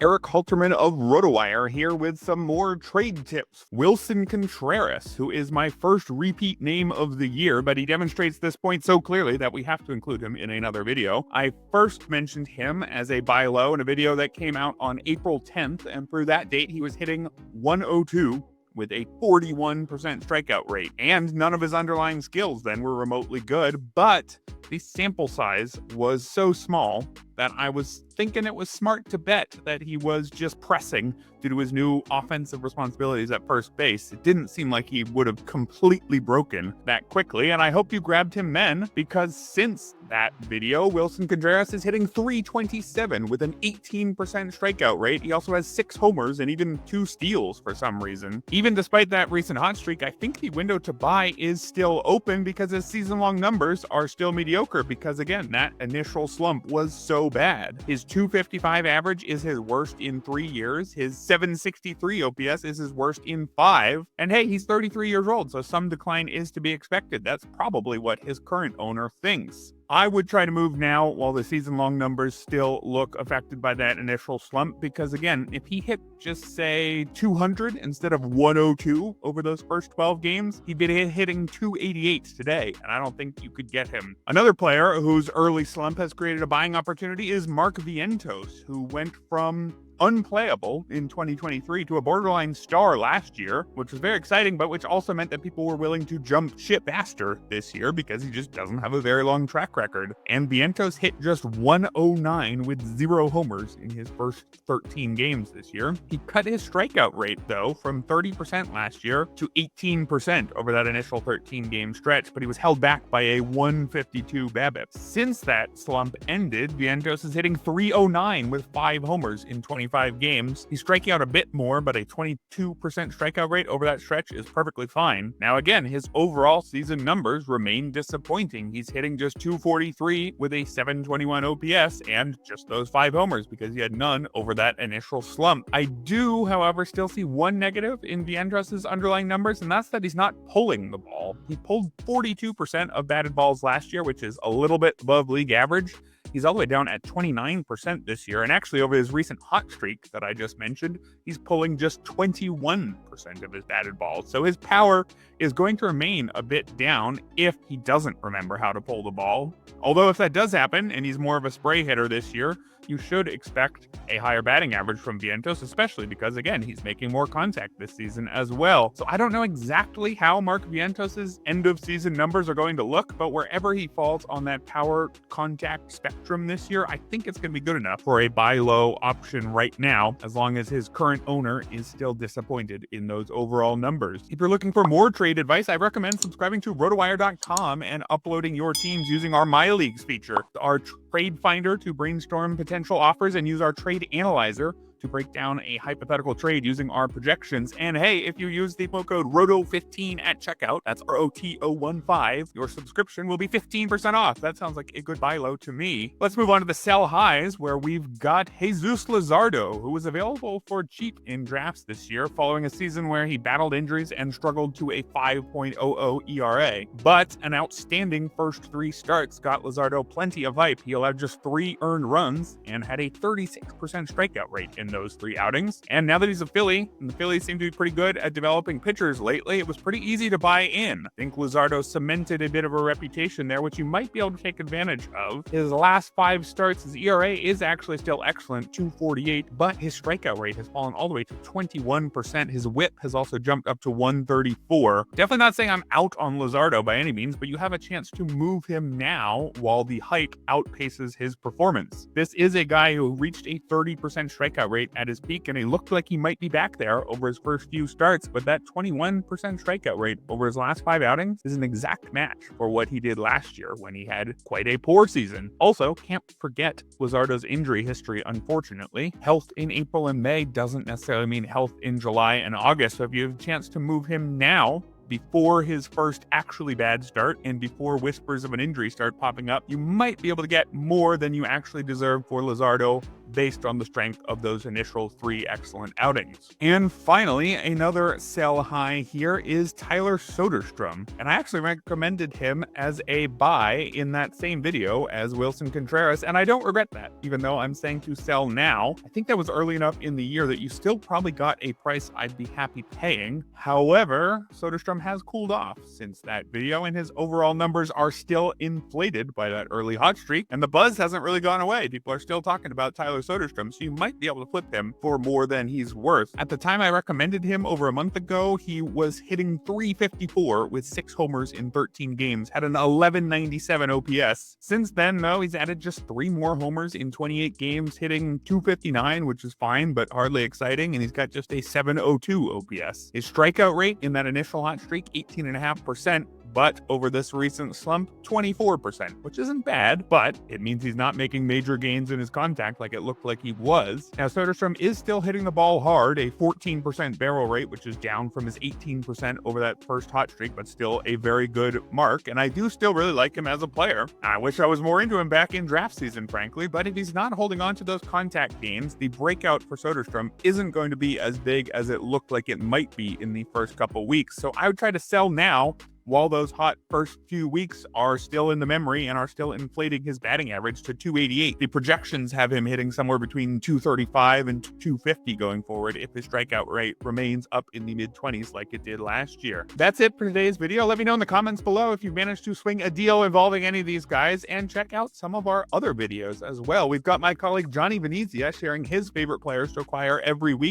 Erik Halterman of RotoWire here with some more trade tips. Willson Contreras, who is my first repeat name of the year, but he demonstrates this point so clearly that we have to include him in another video. I first mentioned him as a buy low in a video that came out on April 10th, and through that date he was hitting 102 with a 41% strikeout rate, and none of his underlying skills then were remotely good, but the sample size was so small that I was thinking it was smart to bet that he was just pressing due to his new offensive responsibilities at first base. It didn't seem like he would have completely broken that quickly, and I hope you grabbed him then, because since that video, Willson Contreras is hitting .327 with an 18% strikeout rate. He also has 6 homers and even 2 steals for some reason. Even despite that recent hot streak, I think the window to buy is still open because his season-long numbers are still mediocre because, again, that initial slump was so bad. His .255 average is his worst in 3 years. His .763 OPS is his worst in 5. And hey, he's 33 years old, so some decline is to be expected. That's probably what his current owner thinks. I would try to move now while the season-long numbers still look affected by that initial slump, because again, if he hit just say 200 instead of 102 over those first 12 games, he'd be hitting 288 today, and I don't think you could get him. Another player whose early slump has created a buying opportunity is Mark Vientos, who went from unplayable in 2023 to a borderline star last year, which was very exciting, but which also meant that people were willing to jump ship faster this year because he just doesn't have a very long track record. And Vientos hit just 109 with 0 homers in his first 13 games this year. He cut his strikeout rate, though, from 30% last year to 18% over that initial 13-game stretch, but he was held back by a 152 BABIP. Since that slump ended, Vientos is hitting .309 with 5 homers in 25 games. He's striking out a bit more, but a 22% strikeout rate over that stretch is perfectly fine. Now again, his overall season numbers remain disappointing. He's hitting just .243 with a .721 OPS and just those 5 homers because he had none over that initial slump. I do, however, still see one negative in Vientos' underlying numbers, and that's that he's not pulling the ball. He pulled 42% of batted balls last year, which is a little bit above league average. He's all the way down at 29% this year, and actually over his recent hot streak that I just mentioned, he's pulling just 21% of his batted balls. So his power is going to remain a bit down if he doesn't remember how to pull the ball. Although if that does happen, and he's more of a spray hitter this year, you should expect a higher batting average from Vientos, especially because, again, he's making more contact this season as well. So I don't know exactly how Mark Vientos' end-of-season numbers are going to look, but wherever he falls on that power contact spectrum this year, I think it's going to be good enough for a buy-low option right now, as long as his current owner is still disappointed in those overall numbers. If you're looking for more trade advice, I recommend subscribing to RotoWire.com and uploading your teams using our My Leagues feature. Our trade finder to brainstorm potential offers and use our trade analyzer to break down a hypothetical trade using our projections. And hey, if you use the promo code ROTO15 at checkout, that's ROTO15, your subscription will be 15% off. That sounds like a good buy low to me. Let's move on to the sell highs, where we've got Jesús Luzardo, who was available for cheap in drafts this year following a season where he battled injuries and struggled to a 5.00 ERA. But an outstanding first 3 starts got Luzardo plenty of hype. He allowed just 3 earned runs and had a 36% strikeout rate in those 3 outings. And now that he's a Philly, and the Phillies seem to be pretty good at developing pitchers lately, it was pretty easy to buy in. I think Luzardo cemented a bit of a reputation there, which you might be able to take advantage of. His last 5 starts, his ERA is actually still excellent, 2.48, but his strikeout rate has fallen all the way to 21%. His whip has also jumped up to 134. Definitely not saying I'm out on Luzardo by any means, but you have a chance to move him now while the hype outpaces his performance. This is a guy who reached a 30% strikeout rate at his peak, and he looked like he might be back there over his first few starts, but that 21% strikeout rate over his last 5 outings is an exact match for what he did last year when he had quite a poor season. Also, can't forget Luzardo's injury history, unfortunately. Health in April and May doesn't necessarily mean health in July and August, so if you have a chance to move him now, before his first actually bad start and before whispers of an injury start popping up, you might be able to get more than you actually deserve for Luzardo based on the strength of those initial 3 excellent outings. And finally, another sell high here is Tyler Soderstrom, and I actually recommended him as a buy in that same video as Willson Contreras, and I don't regret that, even though I'm saying to sell now. I think that was early enough in the year that you still probably got a price I'd be happy paying. However, Soderstrom has cooled off since that video, and his overall numbers are still inflated by that early hot streak, and the buzz hasn't really gone away. People are still talking about Tyler Soderstrom, so you might be able to flip him for more than he's worth. At the time I recommended him over a month ago, he was hitting .354 with 6 homers in 13 games, had an 1197 OPS. Since then, though, he's added just 3 more homers in 28 games, hitting .259, which is fine, but hardly exciting, and he's got just a 702 OPS. His strikeout rate in that initial hot streak, 18.5%, but over this recent slump, 24%, which isn't bad, but it means he's not making major gains in his contact like it looked like he was. Now, Soderstrom is still hitting the ball hard, a 14% barrel rate, which is down from his 18% over that first hot streak, but still a very good mark, and I do still really like him as a player. I wish I was more into him back in draft season, frankly, but if he's not holding on to those contact gains, the breakout for Soderstrom isn't going to be as big as it looked like it might be in the first couple weeks, so I would try to sell now while those hot first few weeks are still in the memory and are still inflating his batting average to .288. The projections have him hitting somewhere between .235 and .250 going forward if his strikeout rate remains up in the mid-20s like it did last year. That's it for today's video. Let me know in the comments below if you've managed to swing a deal involving any of these guys, and check out some of our other videos as well. We've got my colleague Johnny Venezia sharing his favorite players to acquire every week,